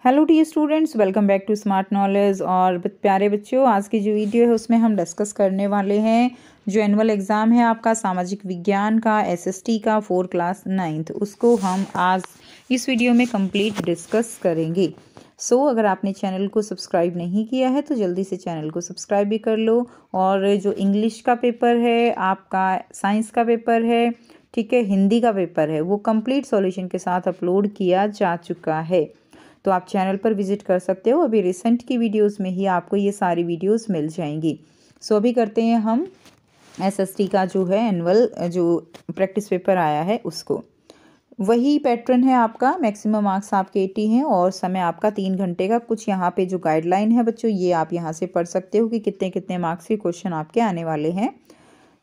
Hello dear students, welcome back to smart knowledge. और प्यारे बच्चों, आज की जो वीडियो है उसमें हम डिस्कस करने वाले हैं जो एनुअल एग्ज़ाम है आपका सामाजिक विज्ञान का एसएसटी का 4 क्लास 9th, उसको हम आज इस वीडियो में कंप्लीट डिस्कस करेंगे। अगर आपने चैनल को सब्सक्राइब नहीं किया है तो जल्दी से चैनल को सब्सक्राइब भी कर लो। और जो इंग्लिश का पेपर है आपका, साइंस का पेपर है, ठीक है, हिंदी का पेपर है, वो कंप्लीट सॉल्यूशन के साथ अपलोड किया जा चुका है, तो आप चैनल पर विजिट कर सकते हो। अभी रिसेंट की वीडियोस में ही आपको ये सारी वीडियोस मिल जाएंगी। अभी करते हैं हम एसएसटी का जो है एनुअल जो प्रैक्टिस पेपर आया है उसको। वही पैटर्न है आपका, मैक्सिमम मार्क्स आपके 80 हैं और समय आपका 3 घंटे का। कुछ यहाँ पे जो गाइडलाइन है बच्चों, ये आप यहाँ से पढ़ सकते हो कि कितने कितने मार्क्स के क्वेश्चन आपके आने वाले हैं।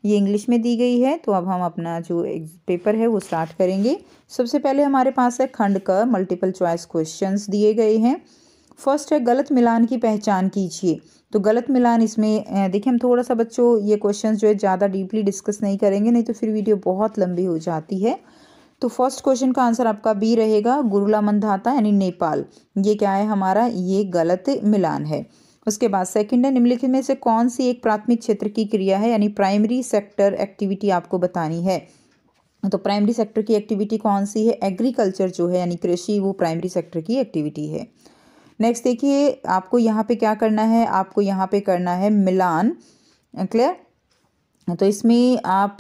ये इंग्लिश में दी गई है। तो अब हम अपना जो पेपर है वो स्टार्ट करेंगे। सबसे पहले हमारे पास है खंड क मल्टीपल चॉइस क्वेश्चंस दिए गए हैं। फर्स्ट है गलत मिलान की पहचान कीजिए। तो गलत मिलान इसमें देखिए, हम थोड़ा सा बच्चों ये क्वेश्चंस जो है ज़्यादा डीपली डिस्कस नहीं करेंगे, नहीं तो फिर वीडियो बहुत लंबी हो जाती है। तो फर्स्ट क्वेश्चन का आंसर आपका बी रहेगा, गुरुला मंधाता यानी नेपाल। ये क्या है हमारा, ये गलत मिलान है। उसके बाद सेकंड है, निम्नलिखित में से कौन सी एक प्राथमिक क्षेत्र की क्रिया है, यानी प्राइमरी सेक्टर एक्टिविटी आपको बतानी है। तो प्राइमरी सेक्टर की एक्टिविटी कौन सी है, एग्रीकल्चर जो है यानी कृषि, वो प्राइमरी सेक्टर की एक्टिविटी है। नेक्स्ट देखिए, आपको यहाँ पे क्या करना है, आपको यहाँ पे करना है मिलान। क्लियर। तो इसमें आप,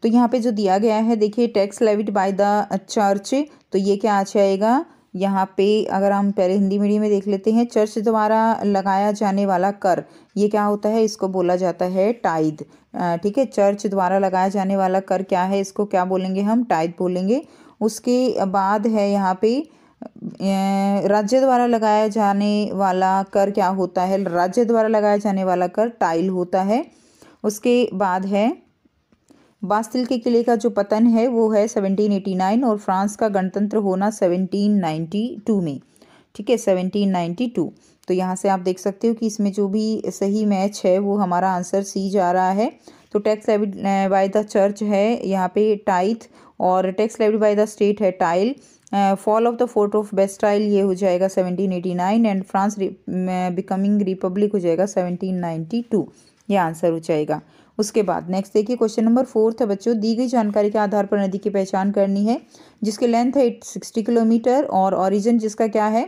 तो यहाँ पे जो दिया गया है देखिए, tax levied by the church, तो ये क्या आ जाएगा यहाँ पे। अगर हम पहले हिंदी मीडियम में देख लेते हैं, चर्च द्वारा लगाया जाने वाला कर, ये क्या होता है, इसको बोला जाता है टाइद। ठीक है, चर्च द्वारा लगाया जाने वाला कर क्या है, इसको क्या बोलेंगे हम, टाइद बोलेंगे। उसके बाद है यहाँ पे राज्य द्वारा लगाया जाने वाला कर क्या होता है, राज्य द्वारा लगाया जाने वाला कर टाइल होता है। उसके बाद है बास्तिल के किले का जो पतन है वो है 1789 और फ्रांस का गणतंत्र होना 1792 में। ठीक है, 1792। तो यहाँ से आप देख सकते हो कि इसमें जो भी सही मैच है वो हमारा आंसर सी जा रहा है। तो tax levied by the church है यहाँ पे टाइथ, और tax levied by the state है taille. Fall of the fort of Bastille ये हो जाएगा 1789 एंड फ्रांस बिकमिंग रिपब्लिक हो जाएगा 1792। ये आंसर हो जाएगा। उसके बाद नेक्स्ट देखिए, क्वेश्चन नंबर 4 है बच्चों, दी गई जानकारी के आधार पर नदी की पहचान करनी है जिसकी लेंथ है 60 किलोमीटर और ओरिजिन जिसका क्या है,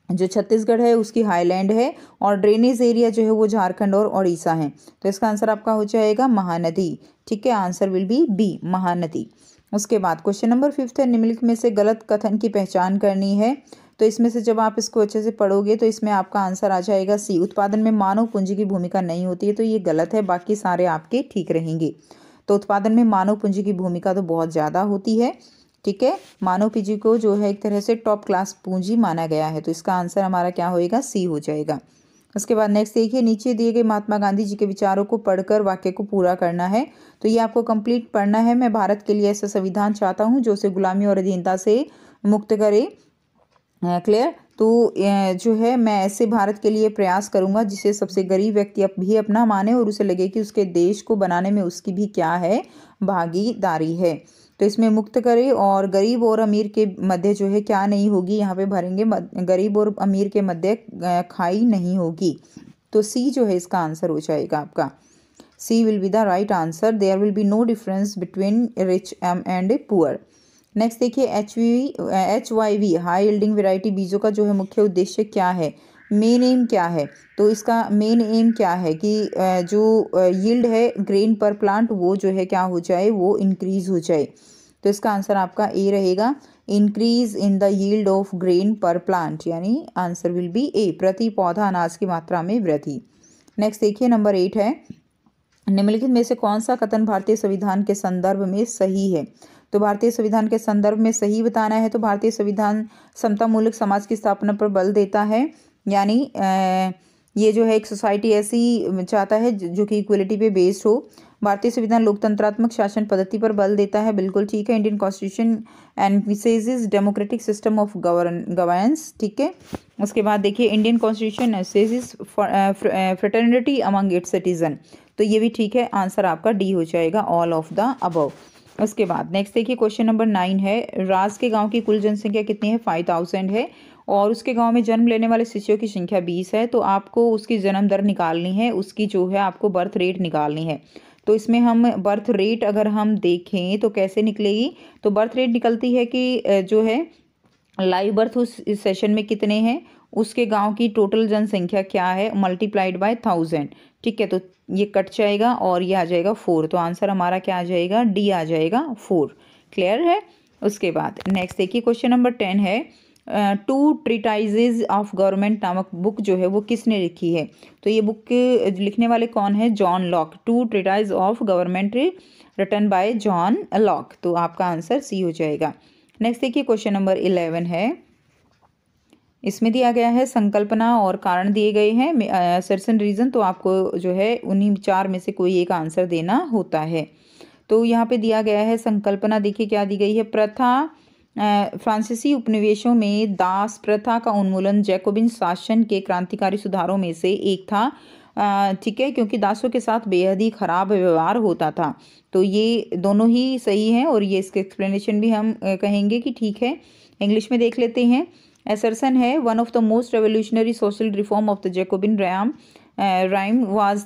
जो छत्तीसगढ़ है उसकी हाईलैंड है, और ड्रेनेज एरिया जो है वो झारखंड और उड़ीसा है। तो इसका आंसर आपका हो जाएगा महानदी। ठीक है, answer will be B, Mahanadi. उसके बाद क्वेश्चन नंबर 5 है, निम्नलिखित में से गलत कथन की पहचान करनी है। तो इसमें से जब आप इसको अच्छे से पढ़ोगे तो इसमें आपका आंसर आ जाएगा सी, उत्पादन में मानव पूंजी की भूमिका नहीं होती है। तो ये गलत है, बाकी सारे आपके ठीक रहेंगे। तो उत्पादन में मानव पूंजी की भूमिका तो बहुत ज़्यादा होती है। ठीक है, मानव पूंजी को जो है एक तरह से टॉप क्लास पूंजी माना गया है। तो इसका आंसर हमारा क्या होएगा, सी हो जाएगा। उसके बाद नेक्स्ट देखिए, नीचे दिए गए महात्मा गांधी जी के विचारों को पढ़कर वाक्य को पूरा करना है। तो ये आपको कंप्लीट पढ़ना है। मैं भारत के लिए ऐसा संविधान चाहता हूँ जो उसे गुलामी और अधीनता से मुक्त करे। क्लियर। तो जो है मैं ऐसे भारत के लिए प्रयास करूंगा जिसे सबसे गरीब व्यक्ति भी अपना माने और उसे लगे कि उसके देश को बनाने में उसकी भी क्या है, भागीदारी है। तो इसमें मुक्त करे, और गरीब और अमीर के मध्य जो है क्या नहीं होगी, यहाँ पे भरेंगे गरीब और अमीर के मध्य खाई नहीं होगी। तो सी जो है इसका आंसर हो जाएगा आपका, C will be the right answer. There will be no difference between rich and poor. Next देखिए, HYV हाई यील्डिंग वैरायटी बीजों का जो है मुख्य उद्देश्य क्या है, मेन एम क्या है। तो इसका मेन एम क्या है कि जो यील्ड है ग्रेन पर प्लांट वो जो है क्या हो जाए, वो इंक्रीज हो जाए। तो इसका आंसर आपका ए रहेगा, increase in the yield of grain पर प्लांट, यानी आंसर विल बी ए, प्रति पौधा अनाज की मात्रा में वृद्धि। नेक्स्ट देखिए, नंबर 8 है, निम्नलिखित में से कौन सा कथन भारतीय संविधान के संदर्भ में सही है। तो भारतीय संविधान के संदर्भ में सही बताना है। तो भारतीय संविधान समतामूलक समाज की स्थापना पर बल देता है, यानी ये जो है एक सोसाइटी ऐसी चाहता है जो कि इक्वलिटी पे बेस्ड हो। भारतीय संविधान लोकतंत्रात्मक शासन पद्धति पर बल देता है, बिल्कुल ठीक है। Indian constitution envisages democratic system of governance. ठीक है, उसके बाद देखिए, Indian constitution envisages fraternity among it's citizen. तो ये भी ठीक है, आंसर आपका डी हो जाएगा, ऑल ऑफ द अबव। उसके बाद नेक्स्ट देखिए क्वेश्चन नंबर 9 है, राज के गांव की कुल जनसंख्या कितनी है? 5000 है और उसके गांव में जन्म लेने वाले शिशुओं की संख्या 20 है। तो आपको उसकी जन्म दर निकालनी है, उसकी जो है आपको बर्थ रेट निकालनी है। तो इसमें हम बर्थ रेट अगर हम देखें तो कैसे निकलेगी, तो बर्थ रेट निकलती है कि जो है लाइव बर्थ उस इस सेशन में कितने हैं, उसके गांव की टोटल जनसंख्या क्या है मल्टीप्लाइड बाय 1000। ठीक है, तो ये कट जाएगा और ये आ जाएगा 4। तो आंसर हमारा क्या आ जाएगा? डी आ जाएगा 4। क्लियर है? उसके बाद नेक्स्ट देखिए क्वेश्चन नंबर 10 है, टू ट्रीटाइजेज ऑफ गवर्नमेंट नामक बुक जो है वो किसने लिखी है? तो ये बुक लिखने वाले कौन है? John Locke. Two treatise of government written by John Locke. तो आपका आंसर सी हो जाएगा। नेक्स्ट देखिए क्वेश्चन नंबर 11 है, इसमें दिया गया है संकल्पना और कारण दिए गए हैं, सर्सन रीजन। तो आपको जो है उन्हीं 4 में से कोई एक आंसर देना होता है। तो यहाँ पे दिया गया है संकल्पना, देखिए क्या दी गई है, प्रथा फ्रांसीसी उपनिवेशों में दास प्रथा का उन्मूलन जैकोबिन शासन के क्रांतिकारी सुधारों में से एक था। ठीक है, क्योंकि दासों के साथ बेहद ही खराब व्यवहार होता था। तो ये दोनों ही सही हैं और ये इसके एक्सप्लेनेशन भी हम कहेंगे कि ठीक है। इंग्लिश में देख लेते हैं। एसरसन है, one of the most revolutionary social reform of the Jacobian rhyme was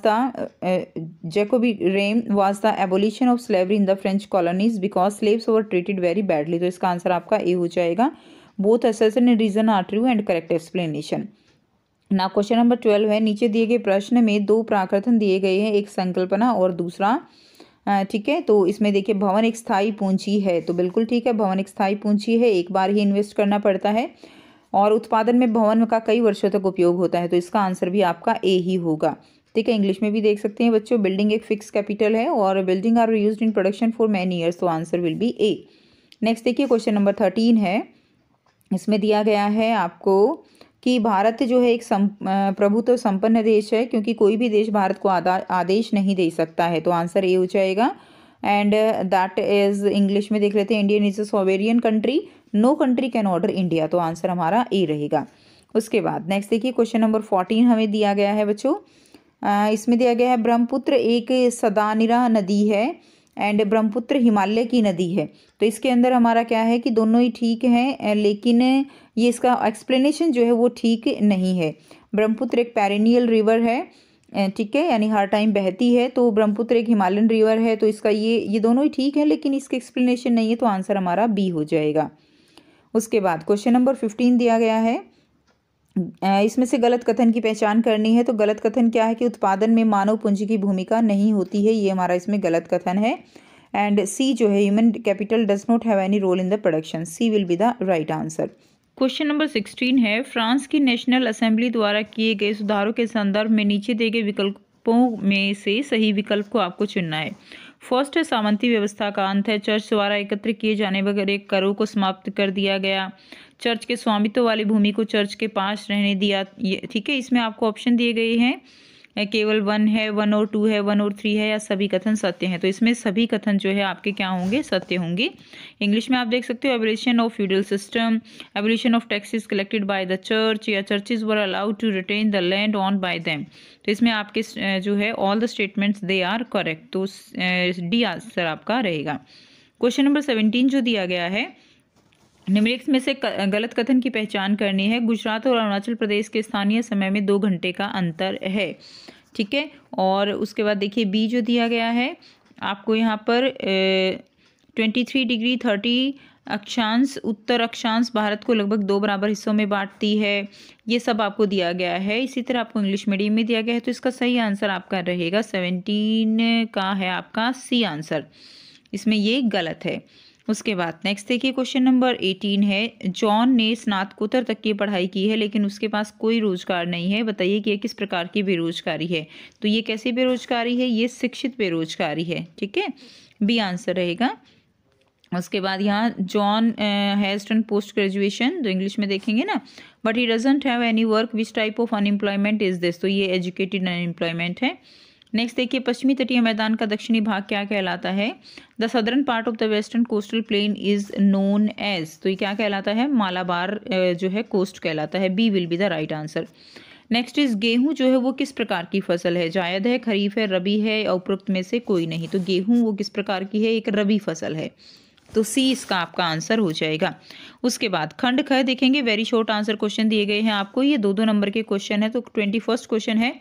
the abolition of slavery in the French colonies because slaves were treated very badly। तो इसका आंसर आपका ए हो जाएगा। Both assertion and reason are true and correct explanation। ना question number 12 है, नीचे दिए गए प्रश्न में 2 प्राकृतन दिए गए हैं, एक संकल्पना और दूसरा। ठीक है, तो इसमें देखिए भवन एक स्थायी पूंजी है। तो बिल्कुल ठीक है, भवन एक स्थायी पूंजी है, एक बार ही इन्वेस्ट करना पड़ता है और उत्पादन में भवन का कई वर्षों तक उपयोग होता है। तो इसका आंसर भी आपका ए ही होगा। ठीक है, इंग्लिश में भी देख सकते हैं बच्चों, बिल्डिंग एक फिक्स कैपिटल है और building are used in production for many years. तो answer will be A. Next देखिए क्वेश्चन नंबर 13 है, इसमें दिया गया है आपको कि भारत जो है एक प्रभुत्व संपन्न देश है, क्योंकि कोई भी देश भारत को आदेश नहीं दे सकता है। तो आंसर ए हो जाएगा। एंड दैट इज इंग्लिश में देख लेते हैं, Indian is a sovereign country, no country can order India. तो आंसर हमारा ए रहेगा। उसके बाद नेक्स्ट देखिए क्वेश्चन नंबर 14 हमें दिया गया है बच्चों। इसमें दिया गया है ब्रह्मपुत्र एक सदानिरा नदी है एंड ब्रह्मपुत्र हिमालय की नदी है। तो इसके अंदर हमारा क्या है कि दोनों ही ठीक हैं, लेकिन ये इसका एक्सप्लेनेशन जो है वो ठीक नहीं है। ब्रह्मपुत्र एक पेरिनियल रिवर है, ठीक है, यानी हर टाइम बहती है। तो ब्रह्मपुत्र एक हिमालयन रिवर है। तो इसका ये दोनों ही ठीक है, लेकिन इसके एक्सप्लेनेशन नहीं है। तो आंसर हमारा बी हो जाएगा। उसके बाद क्वेश्चन नंबर 15 दिया गया है, इसमें से गलत कथन की पहचान करनी है। तो गलत कथन क्या है कि उत्पादन में मानव पूंजी की भूमिका नहीं होती है, ये हमारा इसमें गलत कथन है। एंड सी जो है, human capital does not have any role in the production. C will be the right answer. Question number 16 है, फ्रांस की नेशनल असेंबली द्वारा किए गए सुधारों के संदर्भ में नीचे दिए गए विकल्पों में से सही विकल्प को आपको चुनना है। फर्स्ट है सामंती व्यवस्था का अंत है, चर्च द्वारा एकत्र किए जाने वाले करों को समाप्त कर दिया गया, चर्च के स्वामित्व वाली भूमि को चर्च के पास रहने दिया। ठीक है, इसमें आपको ऑप्शन दिए गए हैं, केवल 1 है, 1 और 2 है, 1 और 3 है, या सभी कथन सत्य हैं। तो इसमें सभी कथन जो है आपके क्या होंगे? सत्य होंगे। इंग्लिश में आप देख सकते हो, abolition of feudal system, abolition of taxes collected by the church, या churches were allowed to retain the land on by them. तो इसमें आपके जो है all the statements they are correct. तो डी आंसर आपका रहेगा। क्वेश्चन नंबर 17 जो दिया गया है, निम्नलिखित में से गलत कथन की पहचान करनी है। गुजरात और अरुणाचल प्रदेश के स्थानीय समय में 2 घंटे का अंतर है। ठीक है, और उसके बाद देखिए बी जो दिया गया है आपको यहाँ पर 23 डिग्री 30 अक्षांश उत्तर अक्षांश भारत को लगभग 2 बराबर हिस्सों में बांटती है। ये सब आपको दिया गया है। इसी तरह आपको इंग्लिश मीडियम में दिया गया है। तो इसका सही आंसर आपका रहेगा 17 का है आपका सी आंसर, इसमें ये गलत है। उसके बाद नेक्स्ट देखिए क्वेश्चन नंबर 18 है, जॉन ने स्नातकोत्तर तक की पढ़ाई की है लेकिन उसके पास कोई रोजगार नहीं है, बताइए कि यह किस प्रकार की बेरोजगारी है। तो ये कैसी बेरोजगारी है? ये शिक्षित बेरोजगारी है। ठीक है, बी आंसर रहेगा। उसके बाद यहाँ John has done post graduation, तो इंग्लिश में देखेंगे ना, but he doesn't have any work, which type of unemployment is this. तो ये एजुकेटेड अनएम्प्लॉयमेंट है। नेक्स्ट देखिए, पश्चिमी तटीय मैदान का दक्षिणी भाग क्या कहलाता है? The southern part of the western coastal plain is known as. तो ये क्या कहलाता है? मालाबार जो है कोस्ट कहलाता है। B will be the right answer. Next is गेहूं जो है वो किस प्रकार की फसल है, जायद है, खरीफ है, रबी है, उपरोक्त में से कोई नहीं। तो गेहूं वो किस प्रकार की है, एक रबी फसल है। तो सी इसका आपका आंसर हो जाएगा। उसके बाद खंड ख देखेंगे, वेरी शॉर्ट आंसर क्वेश्चन दिए गए हैं आपको, ये 2-2 नंबर के क्वेश्चन है। तो 21st क्वेश्चन है,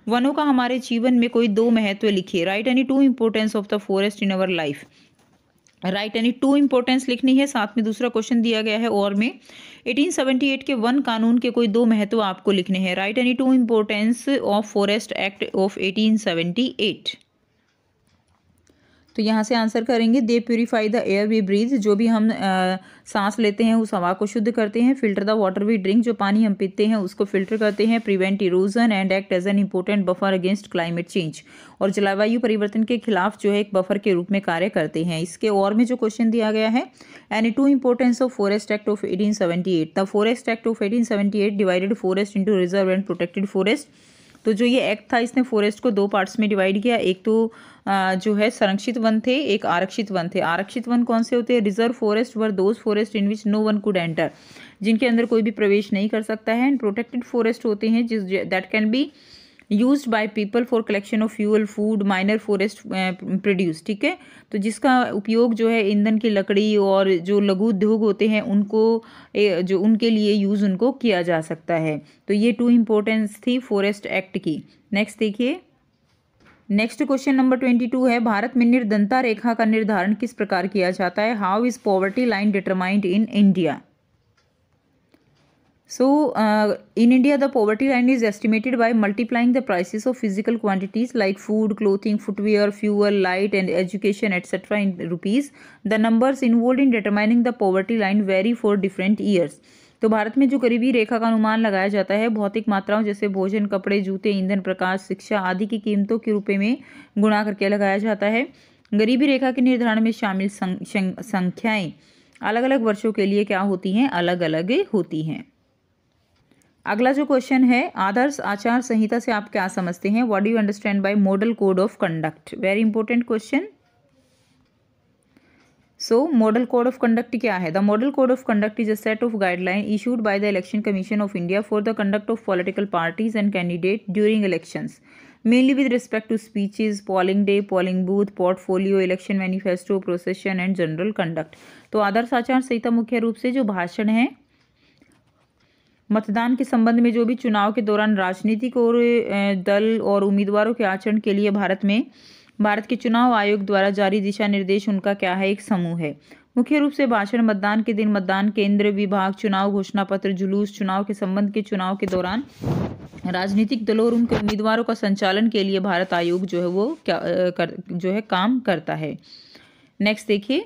वनों का हमारे जीवन में कोई 2 महत्व लिखिए। Right any 2 importance of the forest in our life. Right any 2 importance लिखनी है। साथ में दूसरा क्वेश्चन दिया गया है और में 1878 के वन कानून के कोई 2 महत्व आपको लिखने हैं। Write any 2 importance of forest act of 1878। तो यहाँ से आंसर करेंगे, they purify the air we breathe, जो भी हम सांस लेते हैं उस हवा को शुद्ध करते हैं। Filter the water we drink, जो पानी हम पीते हैं उसको फिल्टर करते हैं। Prevent erosion and act as an important buffer against climate change, और जलवायु परिवर्तन के खिलाफ जो है एक बफर के रूप में कार्य करते हैं। इसके और में जो क्वेश्चन दिया गया है, any 2 importance of forest act of 1878। The forest act of 1878 divided forest into reserve and protected forest. तो जो ये एक्ट था इसने फॉरेस्ट को 2 पार्ट्स में डिवाइड किया। एक तो जो है संरक्षित वन थे, एक आरक्षित वन थे। आरक्षित वन कौन से होते हैं, reserve forest were those forest in which no one could enter, जिनके अंदर कोई भी प्रवेश नहीं कर सकता है। एंड प्रोटेक्टेड फॉरेस्ट होते हैं जिस that can be used by people for collection of fuel, food, minor forest produce. ठीक है, तो जिसका उपयोग जो है ईंधन की लकड़ी और जो लघु उद्योग होते हैं उनको जो उनके लिए यूज़ उनको किया जा सकता है। तो ये 2 इंपॉर्टेंस थी फॉरेस्ट एक्ट की। नेक्स्ट देखिए, नेक्स्ट क्वेश्चन नंबर 22 है, भारत में निर्धनता रेखा का निर्धारण किस प्रकार किया जाता है। How is poverty line determined in India. So, in India, the poverty line is estimated by multiplying the prices of physical quantities like food, clothing, footwear, fuel, light, and education, etc. in rupees. The numbers involved in determining the poverty line vary for different years. तो भारत में जो गरीबी रेखा का अनुमान लगाया जाता है भौतिक मात्राओं जैसे भोजन, कपड़े, जूते, ईंधन, प्रकाश, शिक्षा आदि की कीमतों के रूप में गुणा करके लगाया जाता है। गरीबी रेखा के निर्धारण में शामिल संख्याएं अलग अलग वर्षों के लिए क्या होती हैं, अलग अलग होती हैं। अगला जो क्वेश्चन है, आदर्श आचार संहिता से आप क्या समझते हैं। What do you understand by model code of conduct. Very important question. So model code of conduct क्या है। The model code of conduct is a set of guideline issued by the election commission of India for the conduct of political parties and candidate during elections, mainly with respect to speeches, polling day, polling booth, portfolio, election manifesto, procession and general conduct. तो आदर्श आचार संहिता मुख्य रूप से जो भाषण है, मतदान के संबंध में जो भी चुनाव के दौरान राजनीतिक और दल और उम्मीदवारों के आचरण के लिए भारत के चुनाव आयोग द्वारा जारी दिशा निर्देश उनका क्या है, एक समूह है। मुख्य रूप से भाषण मतदान के दिन, मतदान केंद्र, विभाग, चुनाव घोषणा पत्र, जुलूस, चुनाव के संबंध के चुनाव के दौरान राजनीतिक दलों और उनके उम्मीदवारों का संचालन के लिए भारत आयोग जो है वो काम करता है। नेक्स्ट देखिए,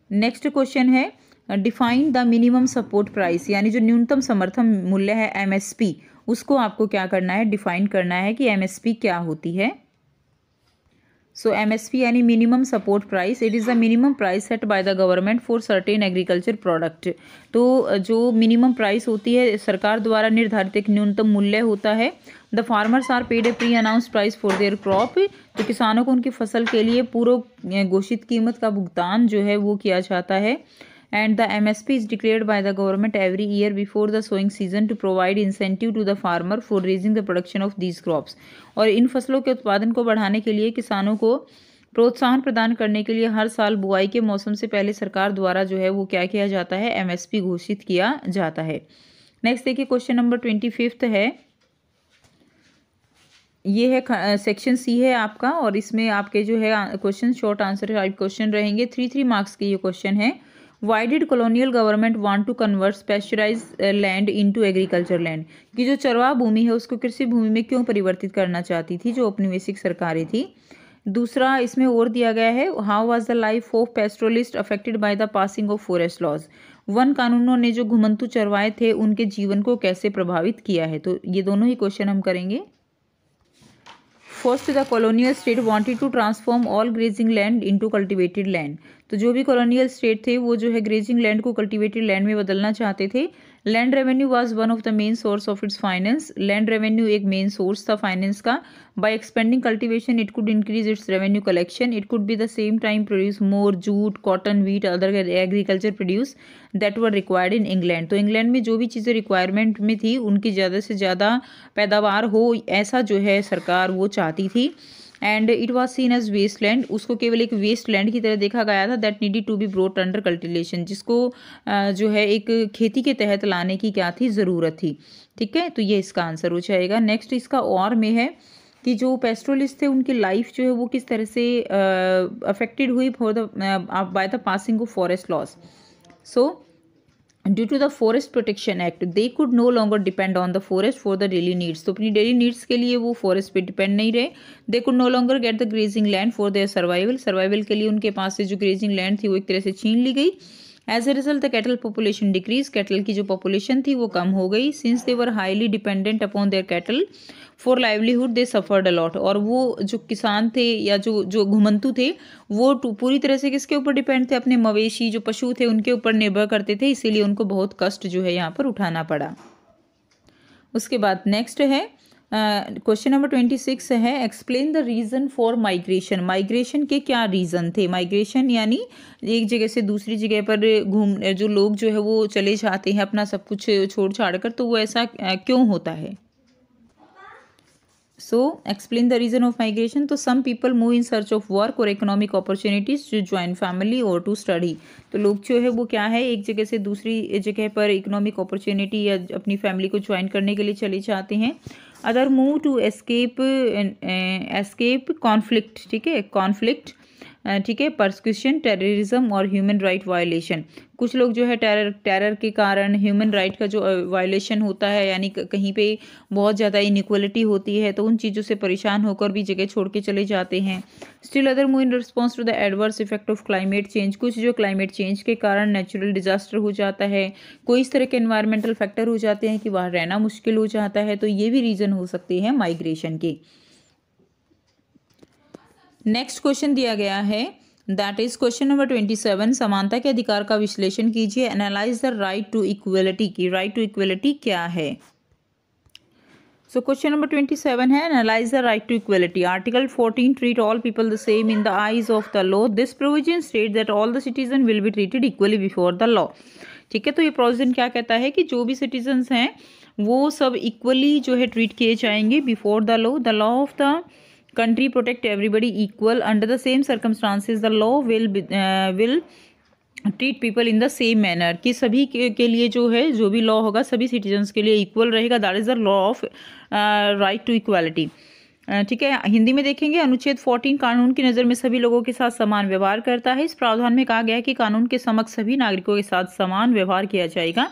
नेक्स्ट क्वेश्चन है, define the minimum support price, यानी जो न्यूनतम समर्थन मूल्य है एमएसपी, उसको आपको क्या करना है, डिफाइन करना है कि एमएसपी क्या होती है। सो एमएसपी यानी minimum support price, it is the minimum price set by the government for certain agriculture product. तो जो मिनिमम प्राइस होती है सरकार द्वारा निर्धारित एक न्यूनतम मूल्य होता है। The farmers are paid a pre announce price for their crop, तो किसानों को उनकी फसल के लिए पूर्व घोषित कीमत का भुगतान जो है वो किया जाता है। And the MSP is declared by the government every year before the sowing season to provide incentive to the farmer for raising the production of these crops। और इन फसलों के उत्पादन को बढ़ाने के लिए किसानों को प्रोत्साहन प्रदान करने के लिए हर साल बुआई के मौसम से पहले सरकार द्वारा जो है वो क्या किया जाता है, MSP घोषित किया जाता है। नेक्स्ट देखिए, क्वेश्चन नंबर 25 है, ये है सेक्शन सी है आपका, और इसमें आपके जो है question short answer type question रहेंगे। 3 मार्क्स के ये क्वेश्चन है। Why did colonial government want to convert specialized land into agriculture land? कि जो चरवाह भूमि है उसको कृषि भूमि में क्यों परिवर्तित करना चाहती थी जो औपनिवेशिक सरकारें थी। दूसरा इसमें और दिया गया है, how was the life of pastoralists affected by the passing of forest laws. वन कानूनों ने जो घुमंतु चरवाहे थे उनके जीवन को कैसे प्रभावित किया है। तो ये दोनों ही क्वेश्चन हम करेंगे। First, the colonial state wanted to transform all grazing land into cultivated land. तो जो भी कॉलोनियल स्टेट थे वो जो है ग्रेजिंग लैंड को कल्टिवेटेड लैंड में बदलना चाहते थे। Land revenue was one of the main source of its finance. Land revenue एक मेन सोर्स था फाइनेंस का। By expanding cultivation it could increase its revenue collection. It could be the same time produce more jute, cotton, wheat, other agriculture produce that were required in England. तो England में जो भी चीज़ें requirement में थी उनकी ज़्यादा से ज़्यादा पैदावार हो, ऐसा जो है सरकार वो चाहती थी। And it was seen as waste land, उसको केवल एक वेस्ट लैंड की तरह देखा गया था। That needed to be brought under cultivation, जिसको जो है एक खेती के तहत लाने की क्या थी, ज़रूरत थी। ठीक है, तो ये इसका आंसर हो जाएगा। नेक्स्ट इसका और में है कि जो पेस्ट्रोलिस्ट थे उनकी लाइफ जो है वो किस तरह से अफेक्टेड हुई for the by the passing of forest laws. So due to the forest protection act they could no longer depend on the forest for the daily needs. तो अपनी डेली नीड्स के लिए वो फॉरेस्ट पे depend नहीं रहे। They could no longer get the grazing land for their survival. Survival के लिए उनके पास से जो ग्रेजिंग लैंड थी वो एक तरह से छीन ली गई। As a result the cattle population decrease, cattle की जो पॉपुलेशन थी वो कम हो गई। Since they were highly dependent upon their cattle for livelihood they suffered a lot. और वो जो किसान थे या जो घुमंतु थे वो पूरी तरह से किसके ऊपर डिपेंड थे, अपने मवेशी जो पशु थे उनके ऊपर निर्भर करते थे, इसीलिए उनको बहुत कष्ट जो है यहाँ पर उठाना पड़ा। उसके बाद नेक्स्ट है क्वेश्चन नंबर 26 है explain the reason for migration. Migration के क्या रीज़न थे। माइग्रेशन यानी एक जगह से दूसरी जगह पर जो लोग जो है वो चले जाते हैं अपना सब कुछ छोड़ छाड़ कर, तो वो ऐसा क्यों होता है। So explain the reason of migration. तो some people move in search of work और economic opportunities to join family और टू स्टडी। तो लोग जो है वो क्या है एक जगह से दूसरी जगह पर इकोनॉमिक अपॉर्चुनिटी या अपनी फैमिली को ज्वाइन करने के लिए चले जाते हैं। Other move to escape conflict, ठीक है, कॉन्फ्लिक्ट, ठीक है, परसिक्यूशन, टेररिज्म और ह्यूमन राइट वायलेशन। कुछ लोग जो है टेरर के कारण ह्यूमन राइट का जो वायलेशन होता है यानी कहीं पे बहुत ज़्यादा इनइक्वलिटी होती है तो उन चीज़ों से परेशान होकर भी जगह छोड़ के चले जाते हैं। Still other move in response to the adverse effect of climate change. कुछ जो क्लाइमेट चेंज के कारण नेचुरल डिजास्टर हो जाता है, कोई इस तरह के एनवायरमेंटल फैक्टर हो जाते हैं कि वहाँ रहना मुश्किल हो जाता है, तो ये भी रीज़न हो सकते हैं माइग्रेशन के। नेक्स्ट क्वेश्चन दिया गया है दैट इज क्वेश्चन नंबर 27। समानता के अधिकार का विश्लेषण कीजिए। Analyse the right to equality की राइट टू इक्वलिटी क्या है। सो क्वेश्चन नंबर 27 है analyse the right to equality. Article 14 treat all people the same in the eyes of the law. This provision state that all the citizen will be treated equally before the law. ठीक है, तो ये provision क्या कहता है कि जो भी सिटीजन्स हैं वो सब इक्वली जो है ट्रीट किए जाएंगे before the law. The law of the country protect everybody equal under the same circumstances the law will treat people in the same manner। कि सभी के लिए जो है जो भी लॉ होगा सभी सिटीजन्स के लिए इक्वल रहेगा। That is the law of right to equality. ठीक है, हिंदी में देखेंगे अनुच्छेद 14 कानून की नज़र में सभी लोगों के साथ समान व्यवहार करता है। इस प्रावधान में कहा गया है कि कानून के समक्ष सभी नागरिकों के साथ समान व्यवहार किया जाएगा।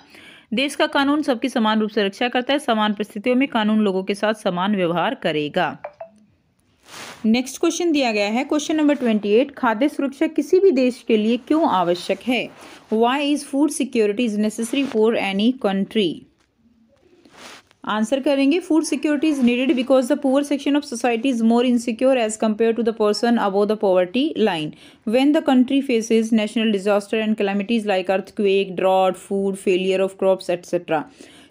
देश का कानून सबकी समान रूप से रक्षा करता है। समान परिस्थितियों में कानून लोगों के साथ समान व्यवहार करेगा। नेक्स्ट क्वेश्चन दिया गया है क्वेश्चन नंबर 28। खाद्य सुरक्षा किसी भी देश के लिए क्यों आवश्यक है। Why is food security is necessary for any country. Answer करेंगे food security is needed because the poor section of society is more insecure as compare to the person above the poverty line. When the country faces national disaster and calamities like earthquake, drought, food failure of crops etcetera.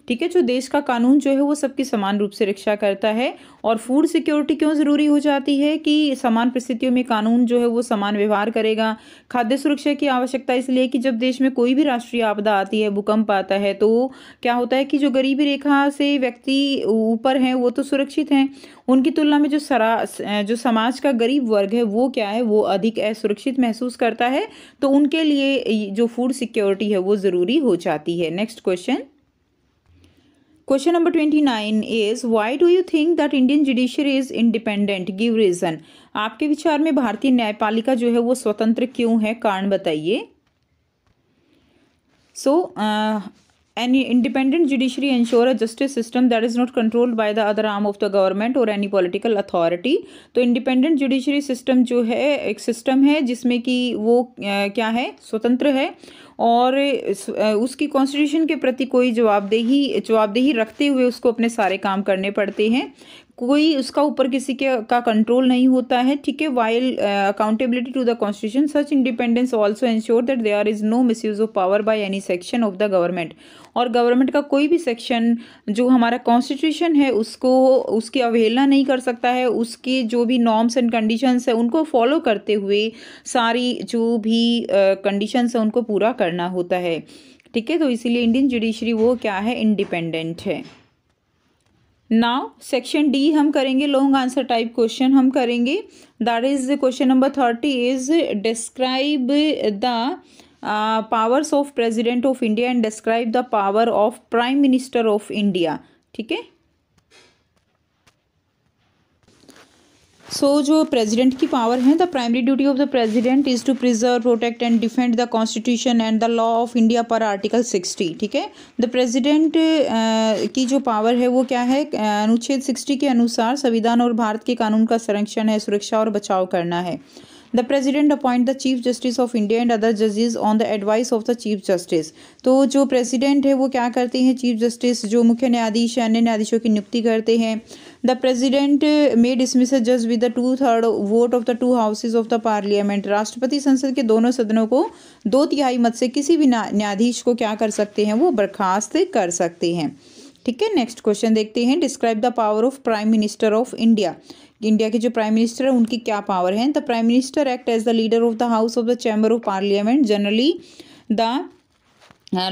ठीक है, जो देश का कानून जो है वो सबकी समान रूप से रक्षा करता है। और फूड सिक्योरिटी क्यों ज़रूरी हो जाती है कि समान परिस्थितियों में कानून जो है वो समान व्यवहार करेगा। खाद्य सुरक्षा की आवश्यकता इसलिए कि जब देश में कोई भी राष्ट्रीय आपदा आती है, भूकंप आता है, तो क्या होता है कि जो गरीबी रेखा से व्यक्ति ऊपर हैं वो तो सुरक्षित हैं, उनकी तुलना में जो समाज का गरीब वर्ग है वो क्या है, वो अधिक असुरक्षित महसूस करता है। तो उनके लिए जो फूड सिक्योरिटी है वो ज़रूरी हो जाती है। Next question question number 29 is why do you think that Indian judiciary is independent, give reason. आपके विचार में भारतीय न्यायपालिका जो है वो स्वतंत्र क्यों है, कारण बताइए। सो an independent judiciary ensure a justice system that is not controlled by the other arm of the government or any political authority। तो independent judiciary system जो है एक सिस्टम है जिसमें कि वो क्या है, स्वतंत्र है और उसकी कॉन्स्टिट्यूशन के प्रति कोई जवाबदेही रखते हुए उसको अपने सारे काम करने पड़ते हैं। कोई उसका ऊपर किसी के का कंट्रोल नहीं होता है, ठीक है। While accountability to the constitution such independence also ensure that there is no misuse of power by any section of the government. और गवर्नमेंट का कोई भी सेक्शन जो हमारा कॉन्स्टिट्यूशन है उसको उसकी अवहेलना नहीं कर सकता है, उसके जो भी नॉर्म्स एंड कंडीशंस है उनको फॉलो करते हुए सारी जो भी कंडीशंस है उनको पूरा करना होता है, ठीक है। तो इसीलिए इंडियन जुडिशरी वो क्या है, इंडिपेंडेंट है। नाउ सेक्शन डी हम करेंगे, लॉन्ग आंसर टाइप क्वेश्चन हम करेंगे। That is question number 30 is describe the powers of president of India and describe the power of prime minister of India, ठीक है। जो प्रेसिडेंट की पावर है, the primary duty of the president is to preserve, protect and defend the constitution and the law of India पर article 60, ठीक है। The president की जो पावर है वो क्या है, अनुच्छेद 60 के अनुसार संविधान और भारत के कानून का संरक्षण है, सुरक्षा और बचाव करना है। The president appoint the chief justice of India and other जजेस on the advice of the chief justice. तो जो प्रेसिडेंट है वो क्या करते हैं, चीफ जस्टिस जो मुख्य न्यायाधीश अन्य न्यायाधीशों की नियुक्ति करते हैं। द प्रेसिडेंट मे डिसमिस अ जज with the 2/3 vote of the 2 houses of the parliament. राष्ट्रपति संसद के दोनों सदनों को 2/3 मत से किसी भी न्यायाधीश को क्या कर सकते हैं, वो बर्खास्त कर सकते हैं, ठीक है। नेक्स्ट क्वेश्चन देखते हैं, describe the power of prime minister of India. India के जो प्राइम मिनिस्टर है उनकी क्या पावर है। The prime minister act as the leader of the house of the chamber of parliament, generally the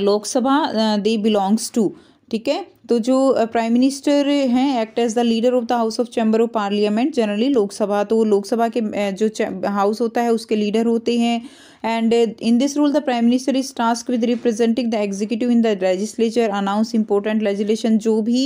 Lok Sabha they belongs to, ठीक है। तो जो प्राइम मिनिस्टर हैं act as the leader of the house of chamber of parliament, generally Lok Sabha, तो लोकसभा के जो house होता है उसके लीडर होते हैं। And in this rule the prime minister is task with representing the executive in the legislature, announce important legislation. जो भी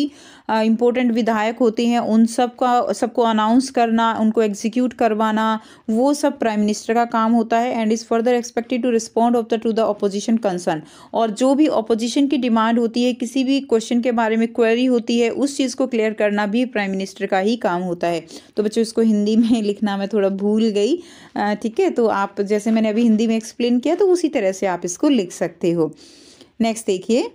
इंपॉर्टेंट विधायक होते हैं उन सबको अनाउंस करना, उनको एग्जीक्यूट करवाना, वो सब प्राइम मिनिस्टर का काम होता है। And is further expected to respond of the to the opposition concern. और जो भी अपोजिशन की डिमांड होती है, किसी भी क्वेश्चन के बारे में क्वेरी होती है, उस चीज़ को क्लियर करना भी प्राइम मिनिस्टर का ही काम होता है। तो बच्चों इसको हिंदी में लिखना मैं थोड़ा भूल गई, ठीक है। तो आप जैसे मैंने अभी हिंदी में एक्सप्लेन किया तो उसी तरह से आप इसको लिख सकते हो। नेक्स्ट देखिए,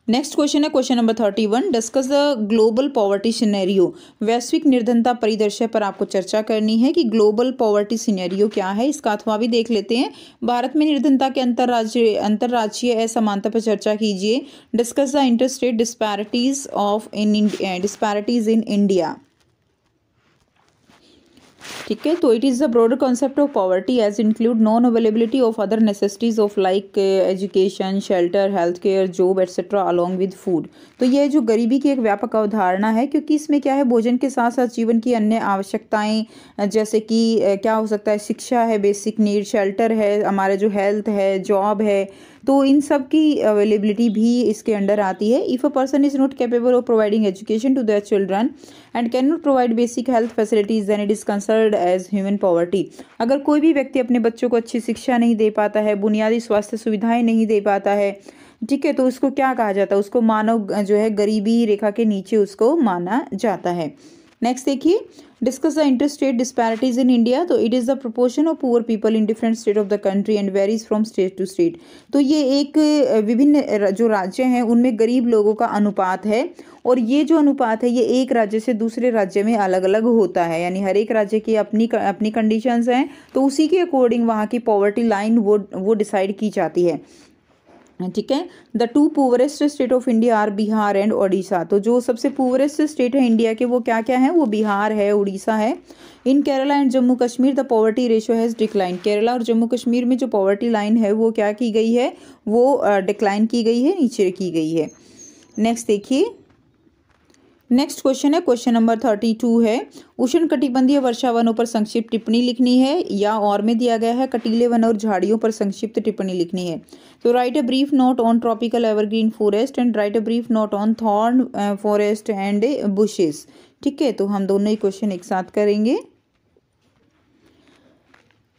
नेक्स्ट क्वेश्चन है question number 31, discuss the global poverty scenario. वैश्विक निर्धनता परिदृश्य पर आपको चर्चा करनी है कि ग्लोबल पॉवर्टी सिनेरियो क्या है, इसका अथवा भी देख लेते हैं। भारत में निर्धनता के अंतर्राज्यीय असमानता पर चर्चा कीजिए। Discuss the interstate disparities in India, ठीक है। तो it is the broader concept of poverty as include non availability of other necessities of like education, shelter, health care, job etcetera along with food. तो यह जो गरीबी की एक व्यापक अवधारणा है, क्योंकि इसमें क्या है, भोजन के साथ साथ जीवन की अन्य आवश्यकताएं जैसे कि क्या हो सकता है, शिक्षा है, बेसिक नीड, शेल्टर है, हमारे जो हेल्थ है, जॉब है, तो इन सब की अवेलेबिलिटी भी इसके अंडर आती है। If a person is not capable of providing education to their children and can not provide basic health facilities then it is considered as human poverty. अगर कोई भी व्यक्ति अपने बच्चों को अच्छी शिक्षा नहीं दे पाता है, बुनियादी स्वास्थ्य सुविधाएं नहीं दे पाता है, ठीक है, तो उसको क्या कहा जाता है, उसको मानव जो है गरीबी रेखा के नीचे उसको माना जाता है। नेक्स्ट देखिए, discuss the interstate disparities in India. तो it is the proportion of poor people in different state of the country and varies from state to state. तो ये एक विभिन्न जो राज्य हैं उनमें गरीब लोगों का अनुपात है, और ये जो अनुपात है ये एक राज्य से दूसरे राज्य में अलग अलग होता है, यानी हर एक राज्य की अपनी कंडीशंस हैं, तो उसी के अकॉर्डिंग वहाँ की पॉवर्टी लाइन वो डिसाइड की जाती है, ठीक है। The 2 poorest state of India are Bihar and Odisha. तो जो सबसे पुअरेस्ट स्टेट है इंडिया के वो क्या क्या है, वो बिहार है, उड़ीसा है। In Kerala and Jammu Kashmir the poverty ratio has decline. Kerala और जम्मू कश्मीर में जो पॉवर्टी लाइन है वो क्या की गई है, वो डिक्लाइन की गई है, नीचे की गई है। नेक्स्ट देखिए, नेक्स्ट क्वेश्चन है क्वेश्चन नंबर 32 है, उष्ण कटिबंधीय वर्षा वनों पर संक्षिप्त टिप्पणी लिखनी है, या और में दिया गया है कटीले वन और झाड़ियों पर संक्षिप्त टिप्पणी लिखनी है। तो right a brief note on tropical evergreen forest and right a brief note on thorn forest and bushes, ठीक है। तो हम दोनों ही क्वेश्चन एक साथ करेंगे।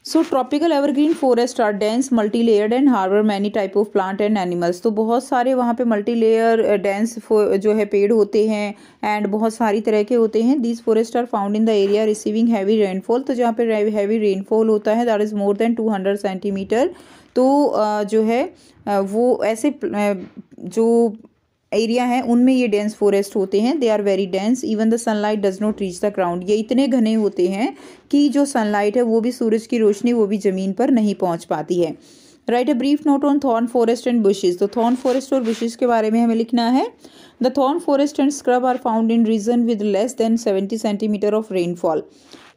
So tropical evergreen forest are dense multi layered and harbour many type of plant and animals. तो बहुत सारे वहाँ पे मल्टी लेयर डेंस जो है पेड़ होते हैं एंड बहुत सारी तरह के होते हैं। These forest are found in the area receiving heavy rainfall. तो जहाँ पे हैवी रेनफॉल होता है that is more than 200 centimetre. तो जो है वो ऐसे जो एरिया है उनमें ये डेंस फॉरेस्ट होते हैं। They are very dense, even the sunlight does not reach the ground. ये इतने घने होते हैं कि जो सनलाइट है वो भी, सूरज की रोशनी वो भी ज़मीन पर नहीं पहुंच पाती है। Write a brief note on thorn forest and bushes. तो थॉर्न फॉरेस्ट और बुशेस के बारे में हमें लिखना है। The thorn forest and scrub are found in region with less than 70 centimetre of rainfall.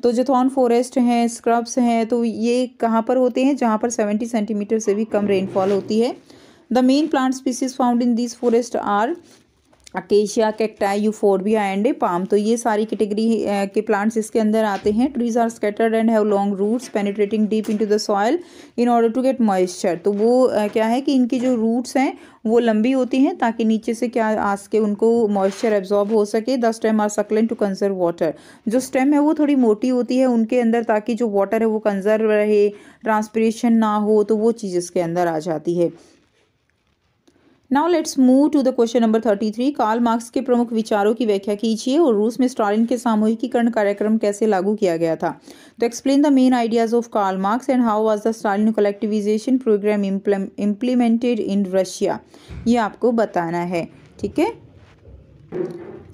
तो जो थॉर्न फॉरेस्ट हैं, स्क्रब्स हैं, तो ये कहाँ पर होते हैं? जहाँ पर 70 सेंटीमीटर से भी कम रेनफॉल होती है। The main plant species found in this forest are acacia, cacti, euphorbia and palm. तो ये सारी कैटेगरी के प्लांट्स इसके अंदर आते हैं। Trees are scattered and have long roots penetrating deep into the soil in order to get moisture. तो वो क्या है कि इनकी जो रूट्स हैं वो लंबी होती हैं ताकि नीचे से क्या आ सके, उनको मॉइस्चर एब्जॉर्ब हो सके। The stem are succulent to conserve water. जो स्टेम है वो थोड़ी मोटी होती है उनके अंदर, ताकि जो वाटर है वो कंजर्व रहे, ट्रांसपिरेशन ना हो, तो वो चीज़ इसके अंदर आ जाती है। Now let's move to the question number 33। Karl Marx के प्रमुख विचारों की व्याख्या कीजिए और रूस में स्टालिन के सामूहिकीकरण कार्यक्रम कैसे लागू किया गया था। तो explain the main ideas of Karl Marx and how was the Stalin collectivisation programme implemented in Russia. ये आपको बताना है, ठीक है।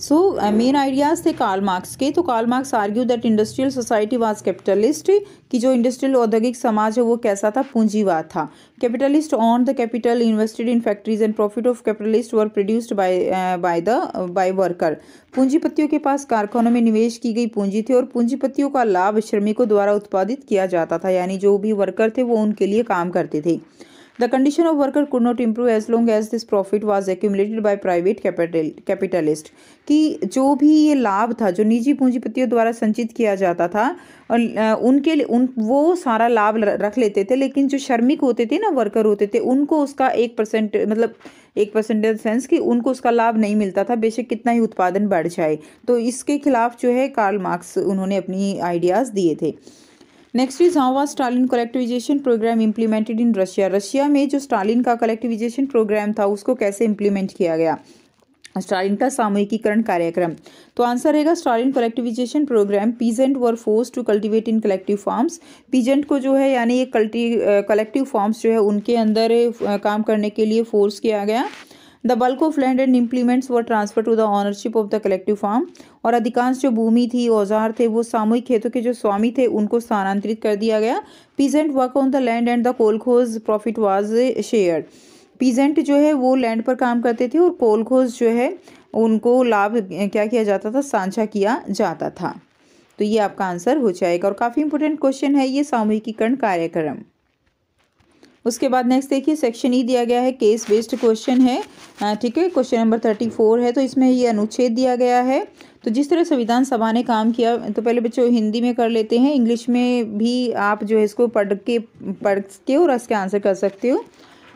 सो मेन आइडियाज थे कार्ल मार्क्स के। तो Karl Marx argue that industrial society was capitalist, कि जो इंडस्ट्रियल औद्योगिक समाज है वो कैसा था? पूंजीवाद था। Capitalist on the capital invested in factories and profit of capitalist were produced by worker. पूंजीपतियों के पास कारखानों में निवेश की गई पूंजी थी और पूंजीपतियों का लाभ श्रमिकों द्वारा उत्पादित किया जाता था, यानी जो भी वर्कर थे वो उनके लिए काम करते थे। The condition of worker could not improve as long as this profit was accumulated by private capitalist। कि जो भी ये लाभ था जो निजी पूंजीपतियों द्वारा संचित किया जाता था, और उनके लिए वो सारा लाभ रख लेते थे, लेकिन जो श्रमिक होते थे ना, वर्कर होते थे, उनको उसका 1%, मतलब 1% सेंस कि उनको उसका लाभ नहीं मिलता था, बेशक कितना ही उत्पादन बढ़ जाए। तो इसके खिलाफ जो है कार्ल मार्क्स उन्होंने अपनी आइडियाज़ दिए थे। Next is how was Stalin collectivisation programme implemented in Russia. Russia में जो स्टालिन का कलेक्टिवाइजेशन प्रोग्राम था उसको कैसे इम्प्लीमेंट किया गया? स्टालिन का सामूहिकीकरण कार्यक्रम। तो आंसर रहेगा Stalin collectivisation programme. Peasant were force to cultivate in collective farms. Peasant को जो है यानी ये कलेक्टिव फार्म्स जो है उनके अंदर काम करने के लिए फोर्स किया गया। The bulk of land and implements were transfer to the ownership of the collective farm. और अधिकांश जो भूमि थी, औजार थे, वो सामूहिक खेतों के जो स्वामी थे उनको स्थानांतरित कर दिया गया। Peasant work on the land and the kolkhoz profit was shared. Peasant जो है वो लैंड पर काम करते थे और कोलखोज जो है उनको लाभ क्या किया जाता था? साझा किया जाता था। तो ये आपका आंसर हो जाएगा और काफ़ी इंपॉर्टेंट क्वेश्चन है ये सामूहिकीकरण कार्यक्रम। उसके बाद नेक्स्ट देखिए सेक्शन ई दिया गया है, केस बेस्ड क्वेश्चन है, ठीक है। क्वेश्चन नंबर 34 है। तो इसमें ये अनुच्छेद दिया गया है। तो जिस तरह संविधान सभा ने काम किया, तो पहले बच्चों हिंदी में कर लेते हैं, इंग्लिश में भी आप जो है इसको पढ़ के और इसके आंसर कर सकते हो।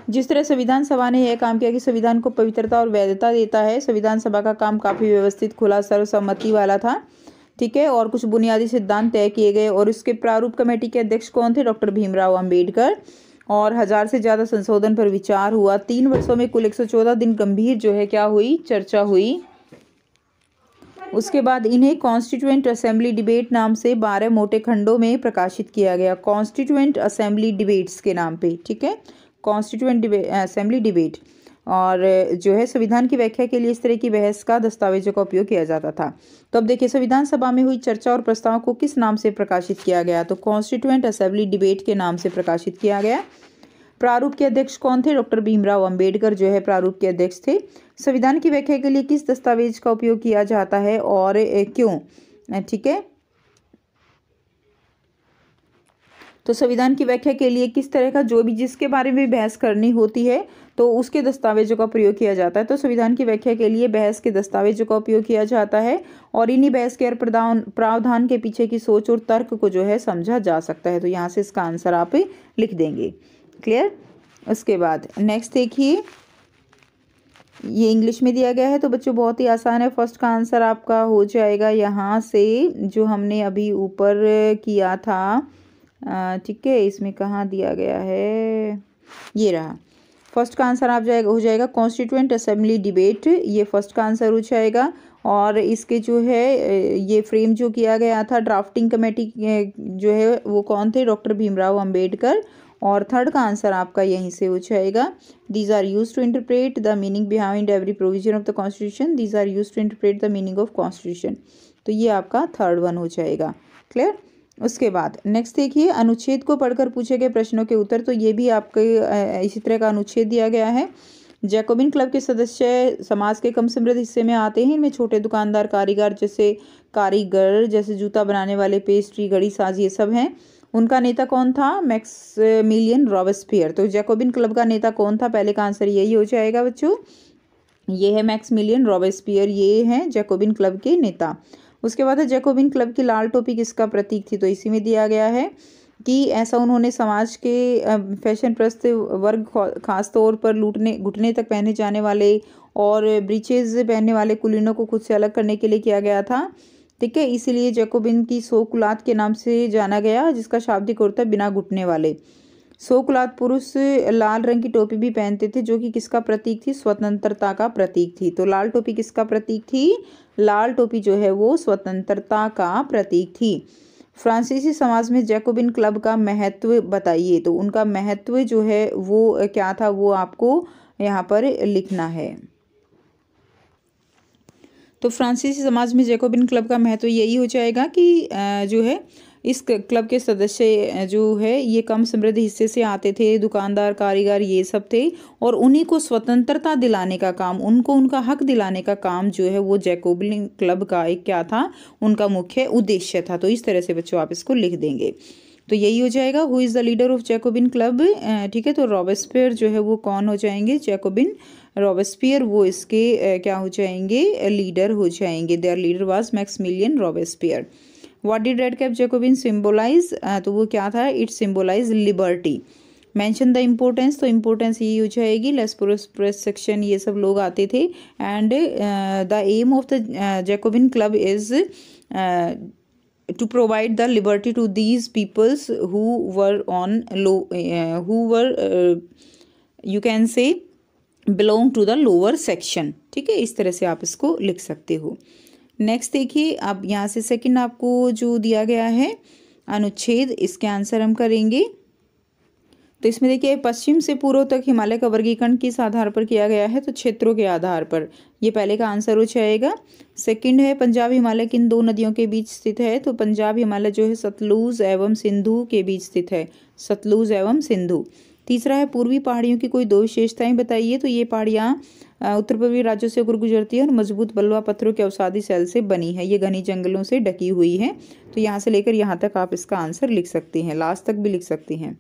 जिस तरह संविधान सभा ने यह काम किया कि संविधान को पवित्रता और वैधता देता है। संविधान सभा का काम काफ़ी व्यवस्थित, खुला, सर्वसम्मति वाला था, ठीक है। और कुछ बुनियादी सिद्धांत तय किए गए। और इसके प्रारूप कमेटी के अध्यक्ष कौन थे? डॉक्टर भीमराव अंबेडकर। और 1000 से ज़्यादा संशोधन पर विचार हुआ। 3 वर्षों में कुल 114 दिन गंभीर जो है क्या हुई? चर्चा हुई। उसके बाद इन्हें कॉन्स्टिट्यूएंट असेंबली डिबेट नाम से 12 मोटे खंडों में प्रकाशित किया गया, कॉन्स्टिट्यूएंट असेंबली डिबेट्स के नाम पे, ठीक है, कॉन्स्टिट्यूएंट असेंबली डिबेट। और जो है संविधान की व्याख्या के लिए इस तरह की बहस का दस्तावेजों का उपयोग किया जाता था। तो अब देखिए संविधान सभा में हुई चर्चा और प्रस्ताव को किस नाम से प्रकाशित किया गया? तो कॉन्स्टिट्यूएंट असेंबली डिबेट के नाम से प्रकाशित किया गया। प्रारूप के अध्यक्ष कौन थे? डॉक्टर भीमराव अंबेडकर जो है प्रारूप के अध्यक्ष थे। संविधान की व्याख्या के लिए किस दस्तावेज का उपयोग किया जाता है और क्यों? ठीक है, तो संविधान की व्याख्या के लिए किस तरह का, जो भी जिसके बारे में बहस करनी होती है तो उसके दस्तावेजों का प्रयोग किया जाता है। तो संविधान की व्याख्या के लिए बहस के दस्तावेजों का उपयोग किया जाता है और इन्हीं बहस के प्रावधान के पीछे की सोच और तर्क को जो है समझा जा सकता है। तो यहाँ से इसका आंसर आप लिख देंगे। क्लियर? उसके बाद नेक्स्ट देखिए, ये इंग्लिश में दिया गया है। तो बच्चों बहुत ही आसान है, फर्स्ट का आंसर आपका हो जाएगा यहाँ से जो हमने अभी ऊपर किया था, ठीक है। इसमें कहाँ दिया गया है? ये रहा। फर्स्ट का आंसर आप हो जाएगा कॉन्स्टिट्यूएंट असेंबली डिबेट, ये फर्स्ट का आंसर हो जाएगा। और इसके जो है ये फ्रेम जो किया गया था, ड्राफ्टिंग कमेटी जो है वो कौन थे? डॉक्टर भीमराव अंबेडकर। और थर्ड का आंसर आपका यहीं से हो जाएगा, these are use to interpret the meaning behind every provision of the constitution, these are use to interpret the meaning of constitution. तो ये आपका थर्ड वन हो जाएगा। क्लियर। उसके बाद नेक्स्ट देखिए, अनुच्छेद को पढ़कर पूछे गए प्रश्नों के उत्तर। तो ये भी आपके इसी तरह का अनुच्छेद दिया गया है। जैकोबिन क्लब के सदस्य समाज के कम समृद्ध हिस्से में आते हैं। इनमें छोटे दुकानदार, कारीगर जैसे जूता बनाने वाले, पेस्ट्री, घड़ी साज, ये सब हैं। उनका नेता कौन था? Maximilian Robespierre. तो जैकोबिन क्लब का नेता कौन था? पहले का आंसर यही हो जाएगा बच्चों, ये है मैक्सिमिलियन रॉबेस्पियर, ये हैं जैकोबिन क्लब के नेता। उसके बाद है जैकोबिन क्लब की लाल टोपी किसका प्रतीक थी? तो इसी में दिया गया है कि ऐसा उन्होंने समाज के फैशन प्रस्त वर्ग, खास तौर पर घुटने तक पहने जाने वाले और ब्रीचेज पहनने वाले कुलीनों को खुद से अलग करने के लिए किया गया था। ठीक है, इसीलिए जैकोबिन की सोकुलात के नाम से जाना गया, जिसका शाब्दिक अर्थ है बिना घुटने वाले। सोकुलात पुरुष लाल रंग की टोपी भी पहनते थे, जो कि किसका प्रतीक थी? स्वतंत्रता का प्रतीक थी। तो लाल टोपी किसका प्रतीक थी? लाल टोपी जो है वो स्वतंत्रता का प्रतीक थी। फ्रांसीसी समाज में जैकोबिन क्लब का महत्व बताइए। तो उनका महत्व जो है वो क्या था, वो आपको यहाँ पर लिखना है। तो फ्रांसीसी समाज में जैकोबिन क्लब का महत्व यही हो जाएगा कि जो है इस क्लब के सदस्य जो है ये कम समृद्ध हिस्से से आते थे, दुकानदार, कारीगर, ये सब थे, और उन्हीं को स्वतंत्रता दिलाने का काम, उनको उनका हक दिलाने का काम जो है वो जैकोबिन क्लब का एक क्या था, उनका मुख्य उद्देश्य था। तो इस तरह से बच्चों आप इसको लिख देंगे। तो यही हो जाएगा, who is the leader of Jacobin club. ठीक है, तो रॉबेस्पियर जो है वो कौन हो जाएंगे? जैकोबिन रॉबेस्पियर वो इसके क्या हो जाएंगे? लीडर हो जाएंगे। There leader was Maximilian Robespierre. What did red cap Jacobian symbolise? तो वो क्या था? It symbolise liberty. Mention the importance, तो इम्पोर्टेंस यही हो जाएगी, लेस्पोरस प्रेस सेक्शन ये सब लोग आते थे। And the aim of the Jacobin club is to provide the liberty to these peoples who were on low who were you can say belong to the lower section। ठीक है, इस तरह से आप इसको लिख सकते हो। नेक्स्ट देखिए, अब यहाँ से सेकंड आपको जो दिया गया है अनुच्छेद, इसके आंसर हम करेंगे। तो इसमें देखिए, पश्चिम से पूर्व तक हिमालय का वर्गीकरण किस आधार पर किया गया है? तो क्षेत्रों के आधार पर। ये पहले का आंसर हो जाएगा। सेकंड है, पंजाब हिमालय किन दो नदियों के बीच स्थित है? तो पंजाब हिमालय जो है सतलुज एवं सिंधु के बीच स्थित है, सतलुज एवं सिंधु। तीसरा है, पूर्वी पहाड़ियों की कोई दो विशेषताएं बताइए। तो ये पहाड़ियाँ उत्तर पूर्वी राज्यों से होकर गुजरती है और मजबूत बलुआ पत्थरों के अवसादी सेल से बनी है। ये घनी जंगलों से ढकी हुई है। तो यहाँ से लेकर यहाँ तक आप इसका आंसर लिख सकते हैं, लास्ट तक भी लिख सकते हैं।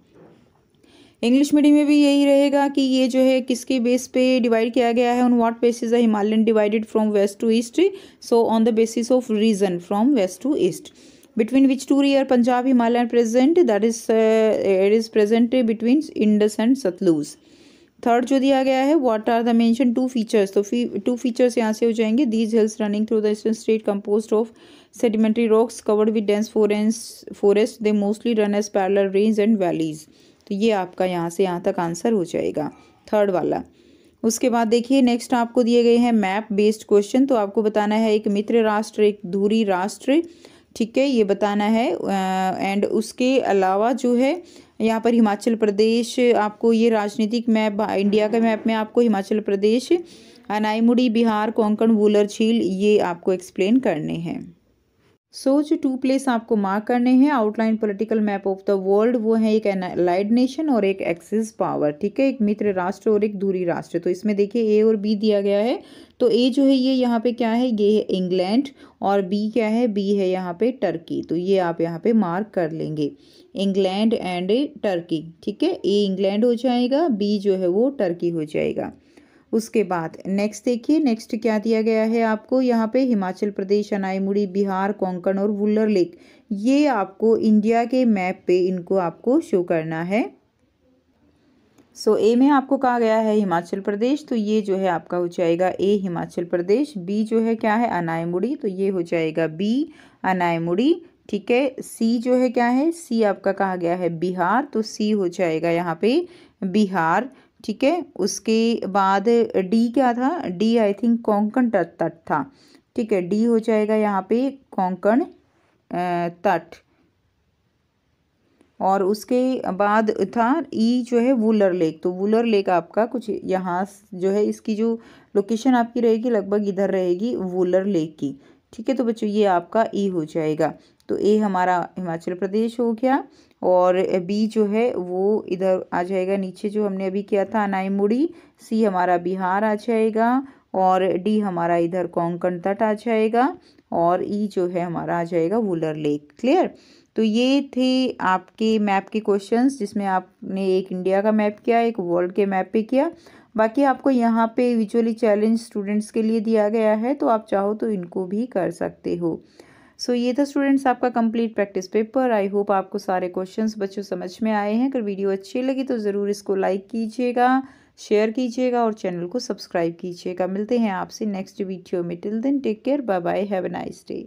इंग्लिश मीडियम में भी यही रहेगा कि ये जो है किसके बेस पे डिवाइड किया गया है, on what basis the Himalayan divided from west to east. So on the basis of region from west to east. Between which two river Punjab Himalaya present? That is it is present between Indus and Sutlej. Third जो दिया गया है, what are the mention two features? तो two features यहाँ से हो जाएंगे, these hills running through the eastern state composed of sedimentary rocks covered with dense forest, they mostly run as parallel range and valleys. तो ये आपका यहाँ से यहाँ तक आंसर हो जाएगा, थर्ड वाला। उसके बाद देखिए, नेक्स्ट आपको दिए गए हैं मैप बेस्ड क्वेश्चन। तो आपको बताना है एक मित्र राष्ट्र, एक धुरी राष्ट्र। ठीक है, ये बताना है। एंड उसके अलावा जो है यहाँ पर हिमाचल प्रदेश, आपको ये राजनीतिक मैप, इंडिया के मैप में आपको हिमाचल प्रदेश, अनाईमुड़ी, बिहार, कोंकण, वुलर झील, ये आपको एक्सप्लेन करने हैं। सो जो टू प्लेस आपको मार्क करने हैं, outline political map of the world, वो है एक एलाइड नेशन और एक एक्सिस पावर। ठीक है, एक मित्र राष्ट्र और एक दूरी राष्ट्र। तो इसमें देखिए ए और बी दिया गया है। तो ए जो है ये यहाँ पे क्या है, ये है इंग्लैंड, और बी क्या है, बी है यहाँ पे टर्की। तो ये आप यहाँ पे मार्क कर लेंगे, इंग्लैंड एंड टर्की। ठीक है, ए इंग्लैंड हो जाएगा, बी जो है वो टर्की हो जाएगा। उसके बाद नेक्स्ट देखिए, नेक्स्ट क्या दिया गया है आपको यहाँ पे, हिमाचल प्रदेश, अनाईमुड़ी, बिहार, कोंकण और वुलर लेक। ये आपको इंडिया के मैप पे इनको आपको शो करना है। सो ए में आपको कहा गया है हिमाचल प्रदेश, तो ये जो है आपका हो जाएगा ए हिमाचल प्रदेश। बी जो है क्या है, अनाईमुड़ी, तो ये हो जाएगा बी अनाईमुड़ी। ठीक है, सी जो है क्या है, सी आपका कहा गया है बिहार, तो सी हो जाएगा यहाँ पे बिहार। ठीक है, उसके बाद डी क्या था, डी आई थिंक कोंकण तट था। ठीक है, डी हो जाएगा यहाँ पे कोंकण तट। और उसके बाद था ई जो है वुलर लेक। तो वुलर लेक आपका कुछ यहाँ जो है इसकी जो लोकेशन आपकी रहेगी लगभग इधर रहेगी वुलर लेक की। ठीक है, तो बच्चों ये आपका ई हो जाएगा। तो ए हमारा हिमाचल प्रदेश हो गया और बी जो है वो इधर आ जाएगा नीचे जो हमने अभी किया था अनाईमुड़ी। सी हमारा बिहार आ जाएगा और डी हमारा इधर कोंकण तट आ जाएगा और ई जो है हमारा आ जाएगा वुलर लेक। क्लियर। तो ये थे आपके मैप के क्वेश्चंस जिसमें आपने एक इंडिया का मैप किया, एक वर्ल्ड के मैप पे किया। बाकी आपको यहाँ पे विजुअली चैलेंज स्टूडेंट्स के लिए दिया गया है, तो आप चाहो तो इनको भी कर सकते हो। सो ये था स्टूडेंट्स आपका complete practice paper. I hope आपको सारे क्वेश्चंस बच्चों समझ में आए हैं। अगर वीडियो अच्छी लगी तो ज़रूर इसको लाइक कीजिएगा, शेयर कीजिएगा और चैनल को सब्सक्राइब कीजिएगा। मिलते हैं आपसे नेक्स्ट वीडियो में। Till then take care, bye bye, have a nice day.